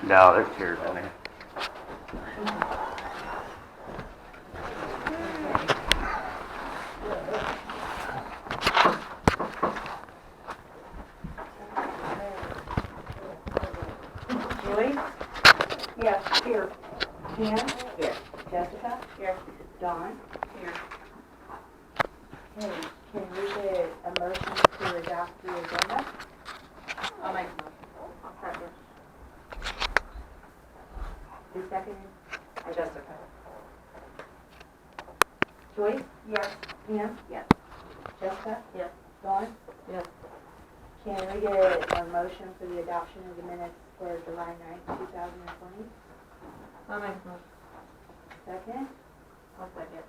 No, there's chairs in there. Julie? Yes, here. Ken? Here. Jessica? Here. Dawn? Here. Okay, can we get a motion to adopt the agenda? I'll make a motion. I'll second. Who seconded? Jessica. Joyce? Yes. Pam? Yes. Jessica? Yes. Dawn? Yes. Can we get a motion for the adoption of the minutes for July 9th, 2020? I'll make a motion. Second? I'll second.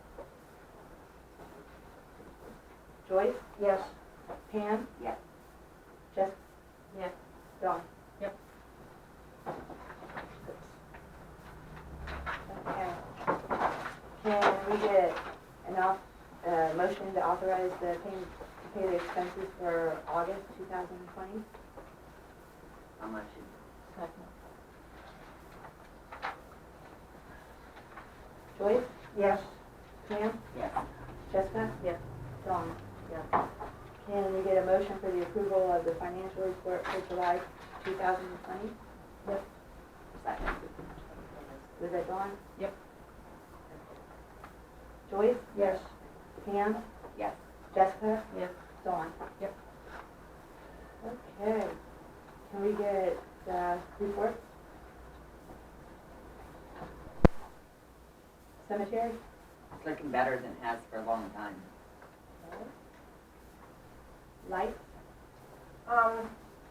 Joyce? Yes. Pam? Yes. Jessica? Yes. Dawn? Yep. Okay. Can we get enough, motion to authorize the payment, to pay the expenses for August 2020? How much? Second. Joyce? Yes. Pam? Yes. Jessica? Yes. Dawn? Yes. Can we get a motion for the approval of the financial report for July 2020? Yep. Second. Was that Dawn? Yep. Joyce? Yes. Pam? Yes. Jessica? Yes. Dawn? Yep. Okay. Can we get reports? Cemetery? It's looking better than it has for a long time. Lights?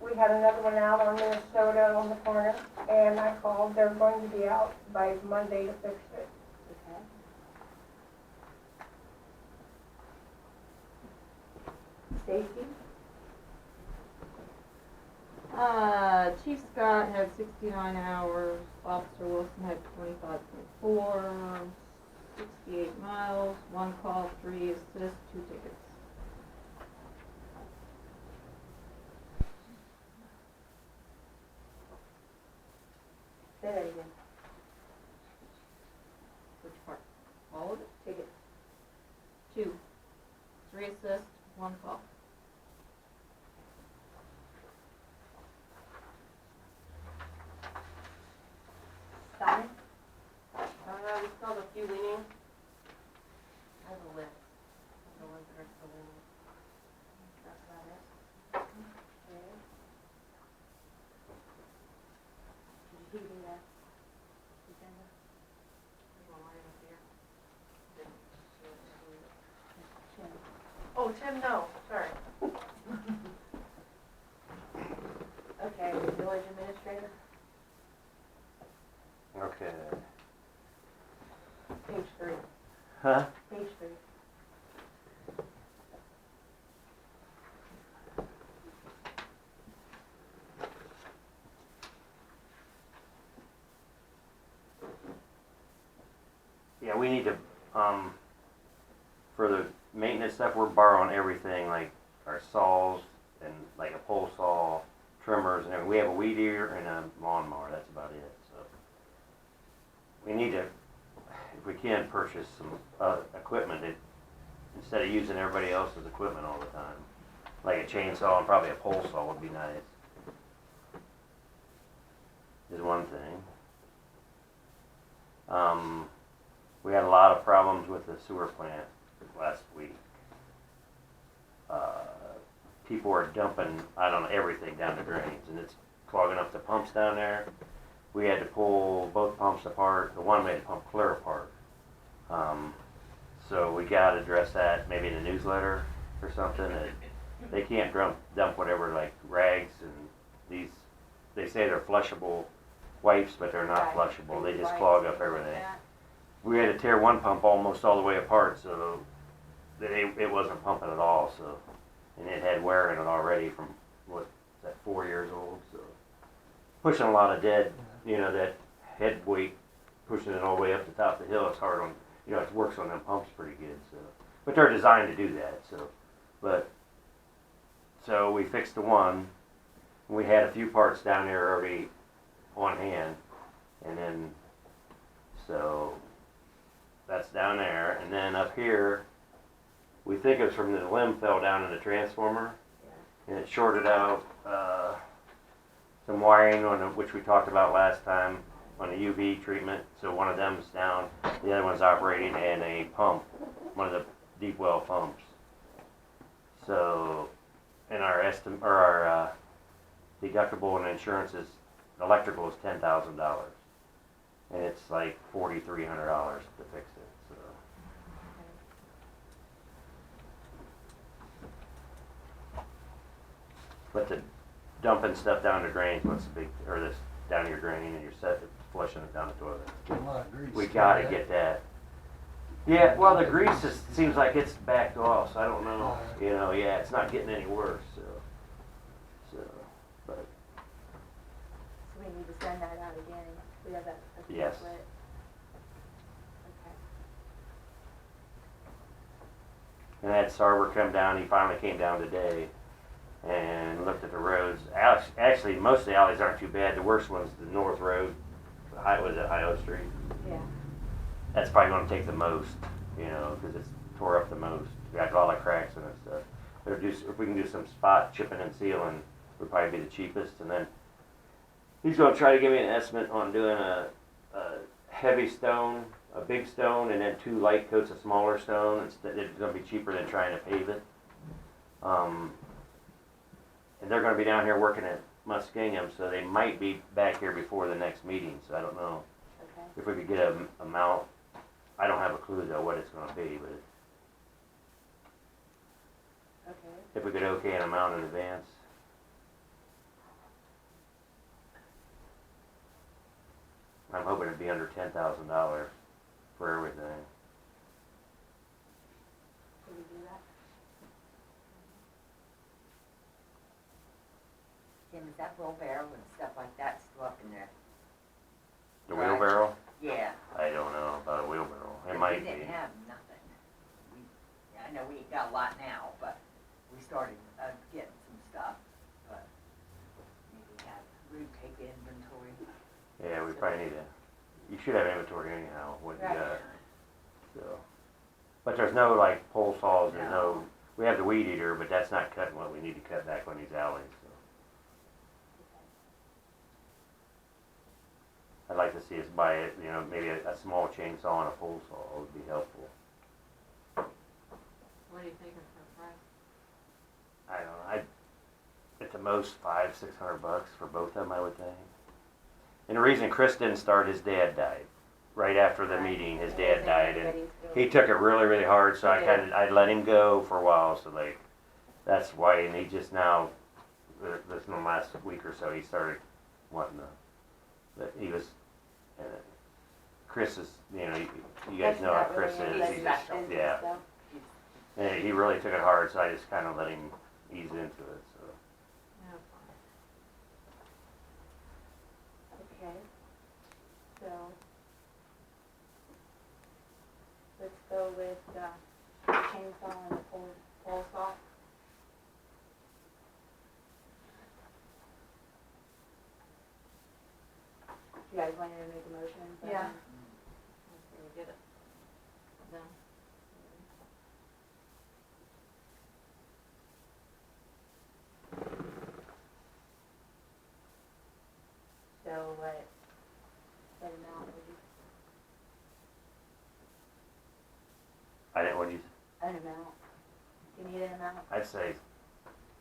We had another one out on Minnesota on the corner, and I called, they're going to be out by Monday to fix it. Okay. Safety? Chief Scott had 69 hours, Officer Wilson had 25.4, 68 miles, 1 call, 3 assists, 2 tickets. Say that again. Which part? All of it? Tickets. 2. 3 assists, 1 call. Sign? We still have a few leaning. I have a list of the ones that are still leaning. That's about it. Okay. Did you do that? Agenda? There's one right up here. Didn't see it. Tim. Oh, Tim, no, sorry. Okay, village administrator? Okay. Page 3. Huh? Page 3. Yeah, we need to, for the maintenance stuff, we're borrowing everything, like our saws and like a pole saw, trimmers and everything. We have a weed eater and a lawnmower, that's about it, so. We need to, if we can, purchase some, equipment that, instead of using everybody else's equipment all the time. Like a chainsaw and probably a pole saw would be nice. Is one thing. We had a lot of problems with the sewer plant last week. People are dumping, I don't know, everything down the drains, and it's clogging up the pumps down there. We had to pull both pumps apart. The one made the pump clear apart. So we gotta address that, maybe in a newsletter or something. That they can't dump whatever, like rags and these, they say they're flushable wipes, but they're not Right. flushable. They just clog up everything. We had to tear one pump almost all the way apart, so that it wasn't pumping at all. So, and it had wear in it already from what, is that 4 years old? So, pushing a lot of dead, that head weight, pushing it all the way up the top of the hill. It's hard on, it works on them pumps pretty good. So, but they're designed to do that. So we fixed the one. We had a few parts down there already on hand. And then, so, that's down there, and then up here, we think it was from the limb fell down in the transformer, and it shorted out, some wiring on which we talked about last time, on the UV treatment, so one of them's down, the other one's operating, and a pump, one of the deep well pumps. So, and our deductible and insurance is, electrical is $10,000. And it's like $4,300 to fix it, so. But the dumping stuff down the drains, what's the big, or this, down your drain and you're flushing it down the toilet. Getting a lot of grease. We gotta get that. Yeah, well, the grease just seems like it's backed off, so I don't know, you know, yeah, it's not getting any worse, so, but, So we need to send that out again, we have that. Yes. Okay. and I had Sarver come down, he finally came down today and looked at the roads. Actually, most of the alleys aren't too bad, the worst one's the North Road, was it High Street? Yeah, That's probably gonna take the most, you know, cause it's tore up the most. We got a lot of cracks in it, stuff. But if we can do some spot chipping and sealing, would probably be the cheapest. And then he's gonna try to give me an estimate on doing a heavy stone, a big stone, and then 2 light coats of smaller stone. It's gonna be cheaper than trying to pave it. And they're gonna be down here working at Muskingum, so they might be back here before the next meeting. So I don't know. okay. If we could get a amount, I don't have a clue though what it's gonna be, but Okay, if we could okay an amount in advance. I'm hoping it'd be under $10,000 for everything. can we do that? Tim, is that wheelbarrow and stuff like that still up in there? The Right. wheelbarrow? Yeah. I don't know about a wheelbarrow. It 'Cause might we didn't be. have nothing. I know we ain't got a lot now, but we started getting some stuff, but maybe have Rude take inventory. Yeah, we probably need to. You should have inventory anyhow, what you Right. got. So, but there's no like pole saws. There's no. We have the weed eater, but that's not cutting what we need to cut back on these alleys. So. I'd like to see us buy it, you know, maybe a small chainsaw and a pole saw would be helpful. What are you thinking for a price? I don't know, at the most $500-600 for both of them, I would think. And the reason Chris didn't start, his dad died. Right after the meeting, his dad died, and he took it really, really hard, so I let him go for a while, so like, that's why, and he just now, this in the last week or so, he started wanting to, but he was, Chris is, you know, you guys know how Chris is, he's just, yeah. And he really took it hard, so I just kind of let him ease into it, so. Yeah, fine. Okay, so, let's go with, chainsaw and the pole saw. You guys wanted to make a motion? Yeah. Let's see, we get it done. So what amount would you, What'd you, an amount? Do you need an amount? I'd say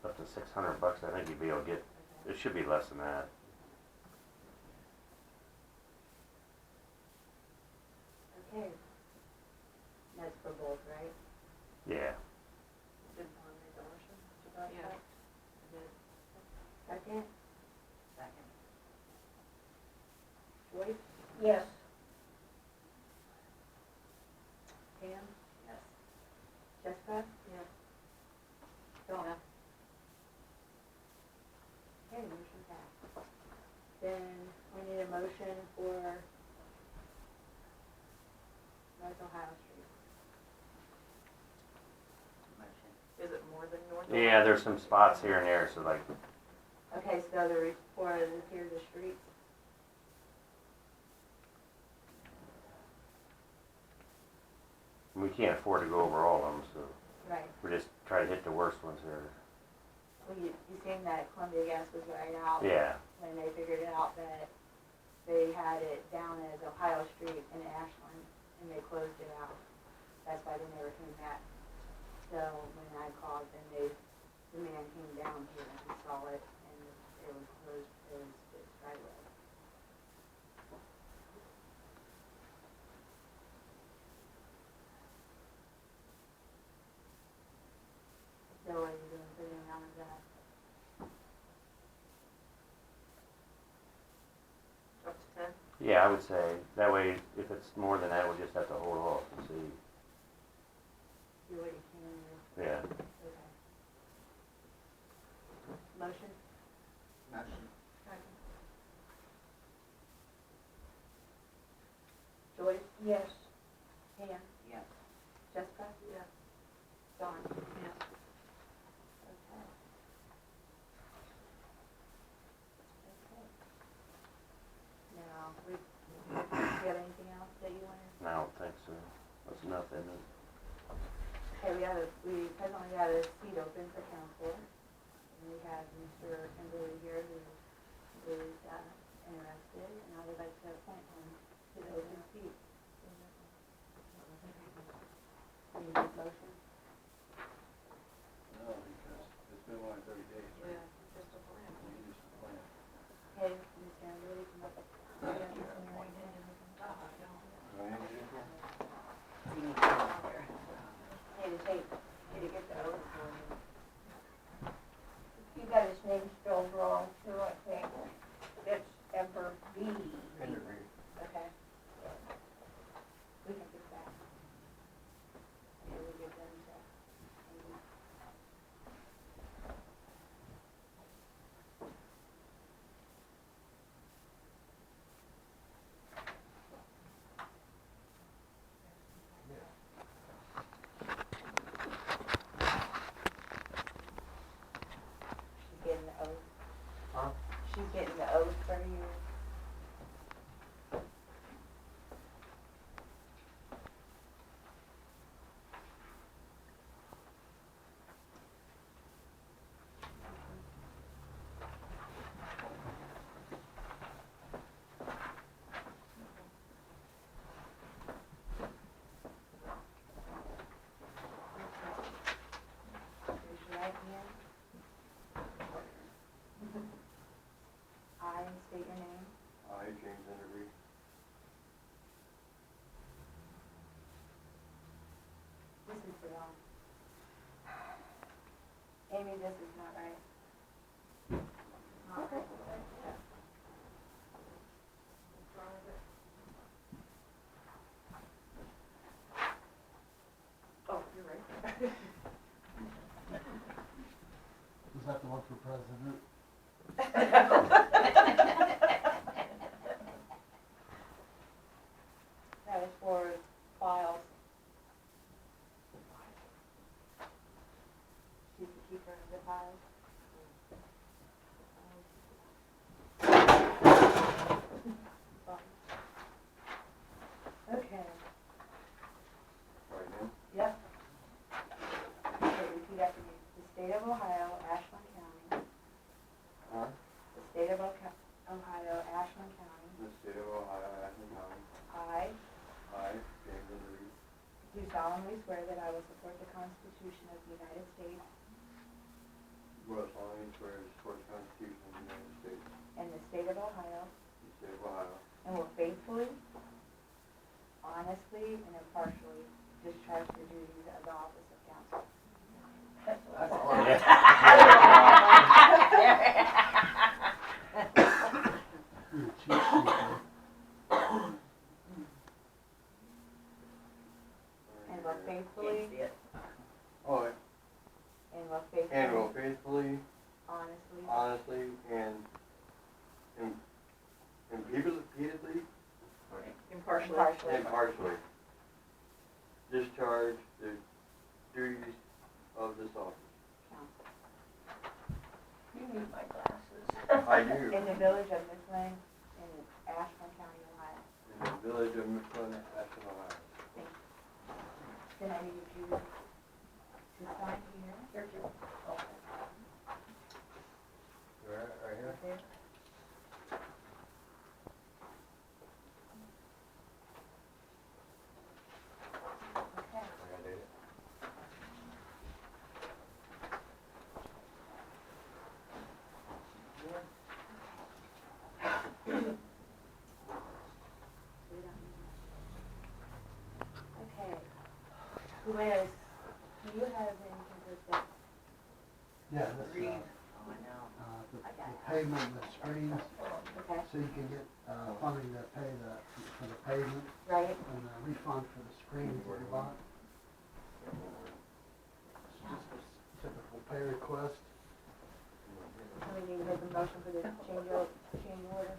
up to $600, I think you'd be able to get, it should be less than that. Okay. That's for both, right? Yeah. Did you want to make a motion? Did you got Yeah. that? Second, Second. Joyce, Yes, Pam, Yes. Jessica? Yes. Dawn? Yeah. Okay, motion passed. Then we need a motion for North Ohio Street. Motion. Is it more than North? Yeah, there's some spots here and there, so like, Okay, so for the tier of the streets, we can't afford to go over all of them, so Right. we just try to hit the worst ones here. Well, you seen that Columbia Gas was right out. Yeah, When they figured out that they had it down as Ohio Street in Ashland, and they closed it out. That's why they never came back. So when I called, then the man came down here and saw it, and it was closed, it was right away. So what are you doing, putting it on that? Up to 10? yeah, I would say, that way, if it's more than that, we'll just have to hold off and see, Do what you can, yeah. okay. Motion? Joyce? Yes. Pam? Yes. Jessica? Yes. Dawn? Yes. Okay. Okay. Now, do you have anything else that you wanted? I don't think so, that's nothing. Okay, we presently got a seat open for council, and we have Mr. Kimberly here who is interested, and I would like to appoint him to the open seat. Need a motion? No, because it's been only 30 days, right? Yeah, just a plan. We need some plan. Okay, Ms. Kimberly, come up. Do I hand it in here? See me down there. Need to get the oath for him. You got his name spelled wrong too, I think. It's Ever B. Hand it right. Okay. We can fix that. Okay, we'll get them to. She's getting the oath. Huh? She's getting the oath for you. Raise your right hand. I state your name. I, James Enderby, This is the wrong. Amy, this is not right. Not right. What's wrong with it? Oh, you're right. was that the one for president? That was for files. She's the keeper of the files. Okay. Right now? Yep. Okay, repeat after me. The state of Ohio, Ashland County. Huh? The state of Ohio, Ashland County. The state of Ohio, Ashland County. I James Enderby, do solemnly swear that I will support the Constitution of the United States will solemnly swear to support the Constitution of the United States, and the state of Ohio, the state of Ohio, and will faithfully, honestly, and impartially discharge the duties of the office of council. And will faithfully, Can't see it. Oh, and will and will faithfully, faithfully, honestly, honestly, and repeatedly, Impartially. impartially discharge the duties of this office. council. You need my glasses. I do. In the village of Mifflin in Ashland County, Ohio. In the village of Mifflin, Ashland, Ohio. Then I need you to sign here. Here too. Right here? There. Okay. I gotta do it. Okay. Liz, do you have anything to say? Yeah, this, Green. Oh, I know. the pavement, the screens, Okay, so you can get, funding to pay for the pavement right? and refund for the screens that you bought. It's just a typical pay request. So we need to make a motion for the change order.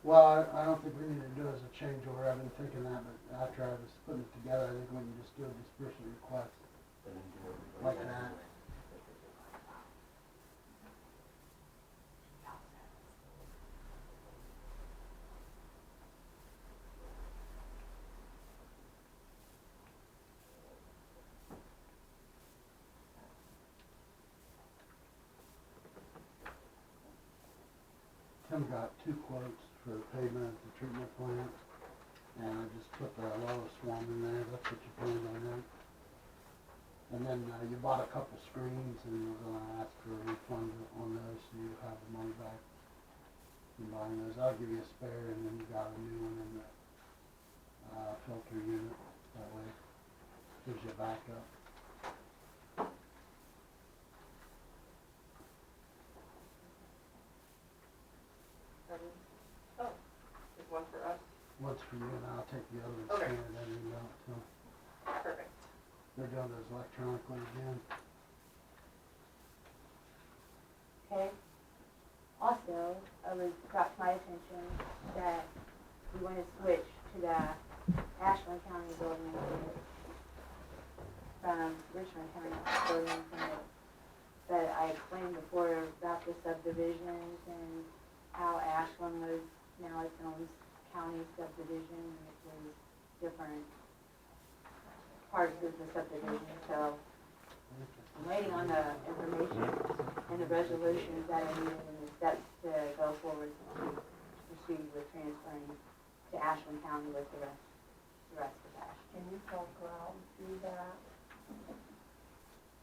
Well, I don't think we need to do it as a change order, I've been thinking that, but after I was putting it together, I think we can just do a disbursement request like that. Tim got 2 quotes for the pavement at the treatment plant, and I just put the lowest one in there, that's what you paid on that. And then, you bought a couple screens, and we're gonna ask for a refund on those, so you have the money back from buying those. I'll give you a spare, and then you got a new one in the, filter unit, that way, gives you a backup. Oh, there's one for us. One's for you, and I'll take the other and Okay. scan it in and out, so. Perfect. They're doing those electronically again. Okay. Also, it was brought to my attention that we want to switch to the Ashland County building from Richmond County building permit. But I explained before about the subdivisions and how Ashland was, now its own county subdivision, and it was different parts of the subdivision, so I'm waiting on the information and the resolutions that I needed and the steps to go forward to proceed with transferring to Ashland County with the rest of Ashland. Can you talk loud through that?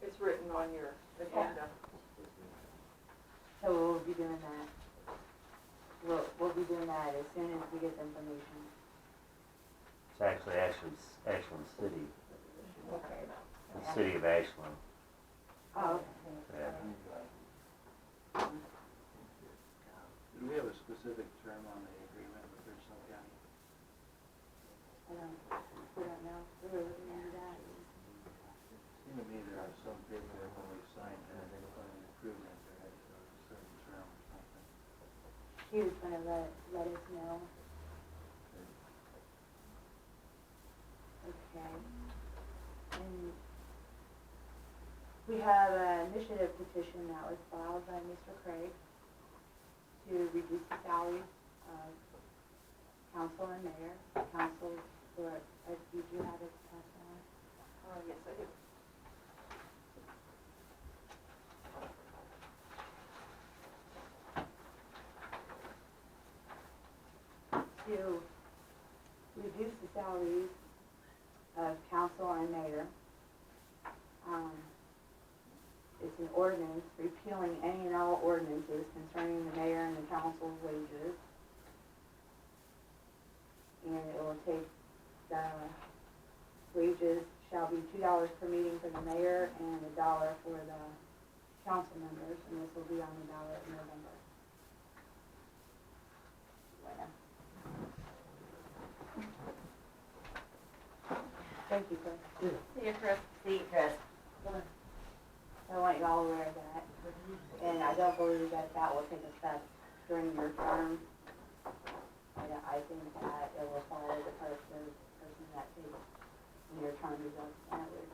It's written on your agenda. So we'll be doing that. We'll be doing that as soon as we get the information. It's actually Ashland City, Okay. the city of Ashland. Oh, Yeah. Do we have a specific term on the agreement with Richland County? we don't know. We were looking into that. Seemed to me there was some paperwork when we signed that, on the improvement, there had to be a certain term or something. He was gonna let us know. Okay. And we have an initiative petition that was filed by Mr. Craig to reduce the salaries of council and mayor. Council, did you have it passed on? Yes, I do. To reduce the salaries of council and mayor. It's an ordinance repealing any and all ordinances concerning the mayor and the council's wages. And it will take, the wages shall be $2 per meeting for the mayor and $1 for the council members, and this will be on the ballot in November. Thank you, Chris. See you, Chris. See, Chris. I want you all aware of that, and I don't believe that will take effect during your term. I think that it will follow the person that takes when your term is up, and it would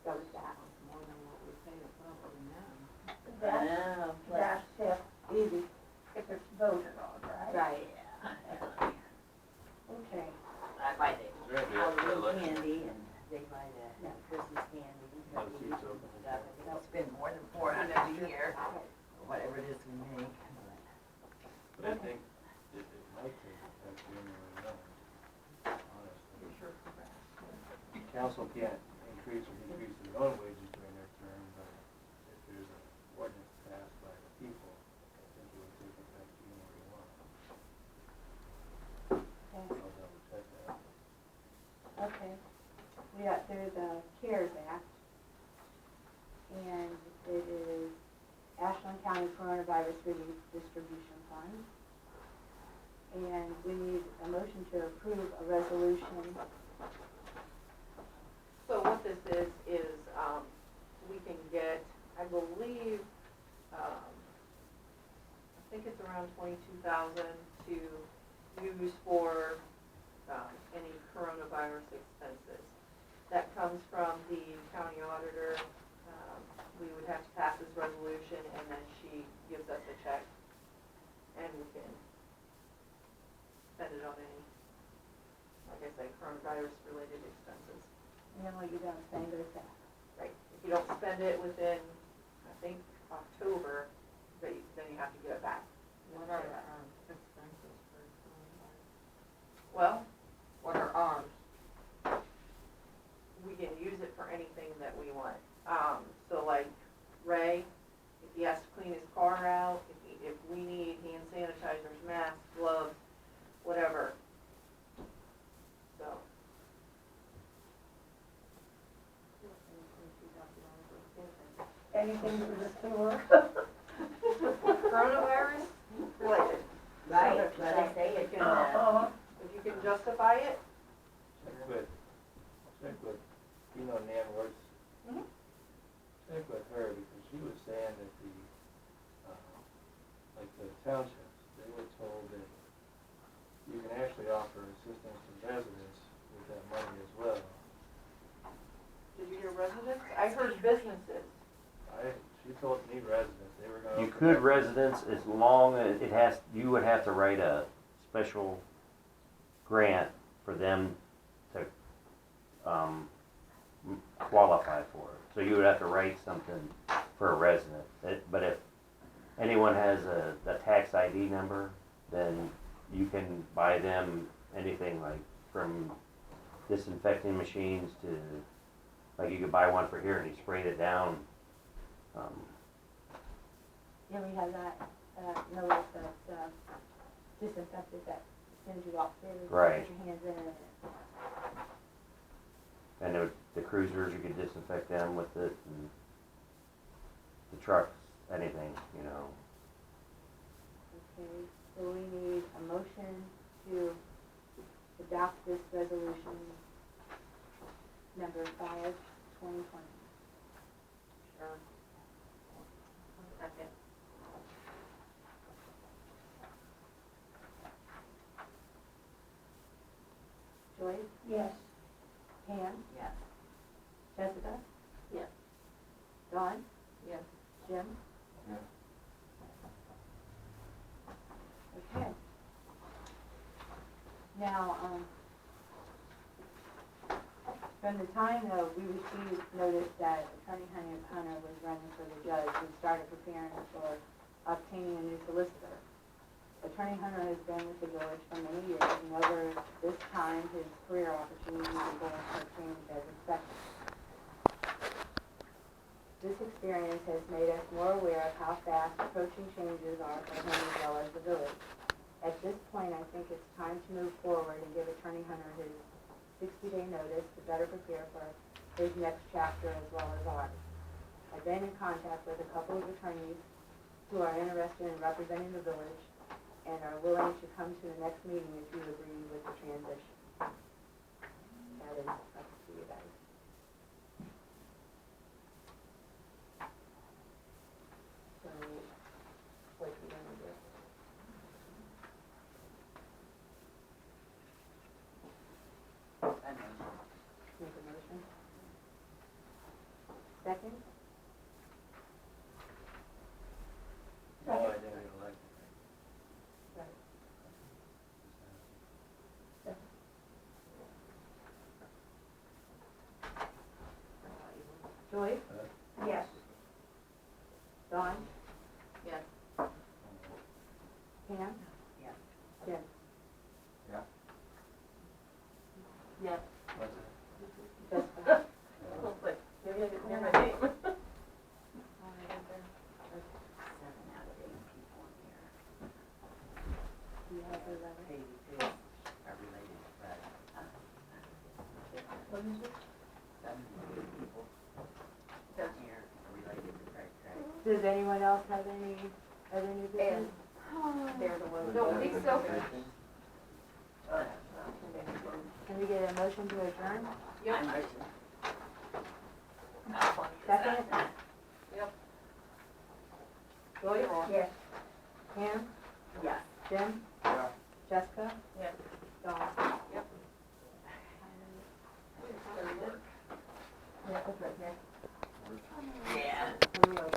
go with that. More than what we pay the property now. That's if Easy. it's voted on, right? Right. Yeah. Okay. By the there any Halloween election? candy and they buy the Christmas candy and No seats cookies open. and stuff. And they don't spend more than $400 a year, or whatever it is we make. But I think it might take effect January 1, honestly. Council can't increase or decrease their own wages during their term, but if there's an ordinance passed by the people, I think it would take effect January 1. I'll double check that. Okay. There's a CARES Act, and it is Ashland County Coronavirus Relief Distribution Fund. And we need a motion to approve a resolution. So what this is, we can get, I believe, I think it's around 22,000 to use for, any coronavirus expenses. That comes from the county auditor. We would have to pass this resolution, and then she gives us a check, and we can spend it on any, like I say, coronavirus-related expenses. And then what you don't spend goes back. Right. If you don't spend it within, I think, October, then you have to give it back. What are expenses for coronavirus? Well, What are ours? we can use it for anything that we want. So like Ray, if he has to clean his car out, if we need hand sanitizers, masks, gloves, whatever. So, Anything for the sewer? coronavirus related. Right, but I say it can, If you can justify it, Check with, you know, Nan works. Mhm. Check with her, because she was saying that the, like the townships, they were told that you can actually offer assistance to residents with that money as well. did you hear residents? I heard businesses. She told me residents, they were gonna. You offer could that- residents as long as you would have to write a special grant for them to, qualify for it. So you would have to write something for a resident. But if anyone has a tax ID number, then you can buy them anything like from disinfecting machines to, like you could buy one for here and you sprayed it down. Yeah, we have that, notice that's, disinfected that sends you upstairs. Right. Put your hands in it. And the cruisers, you could disinfect them with it, and the trucks, anything, you know. Okay, so we need a motion to adopt this resolution number 5/2020. Sure. One second. Joyce, Yes. Pam, yes. Jessica? Yes. Dawn? Yes. Jim? Yeah. Okay. Now, from the time we received notice that Attorney Hunter was running for the judge, we started preparing for obtaining a new solicitor. Attorney Hunter has been with the village for many years, and over this time, his career opportunities and goals have changed as expected. This experience has made us more aware of how fast approaching changes are for him as well as the village. At this point, I think it's time to move forward and give Attorney Hunter his 60-day notice to better prepare for his next chapter as well as ours. I've been in contact with a couple of attorneys who are interested in representing the village and are willing to come to the next meeting if you agree with the transition. That is up to you guys. So, what do you want to do? I mean, Make a motion? Second? No, I didn't get elected. Right. Joyce, Yes. Dawn, Yes. Pam, Yes. Jim. Yeah. Yes. What's Jessica. I was like, maybe I didn't hear my name. Seven out of 8 people in here. Do you have the letter? Katie too, are related to Fred. What is it? 7 to 8 people down here are related to Fred Craig. Does anyone else have any other new business? They're the ones. Don't think so. Can we get a motion to adjourn? I motion. Second? Yep. Joyce, Yes. Pam, Yes. Jim, Jessica, Yes. Dawn. Yep. Yeah, that's right here. Yeah. Here we go.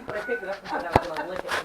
But I picked it up and said I was gonna lick it.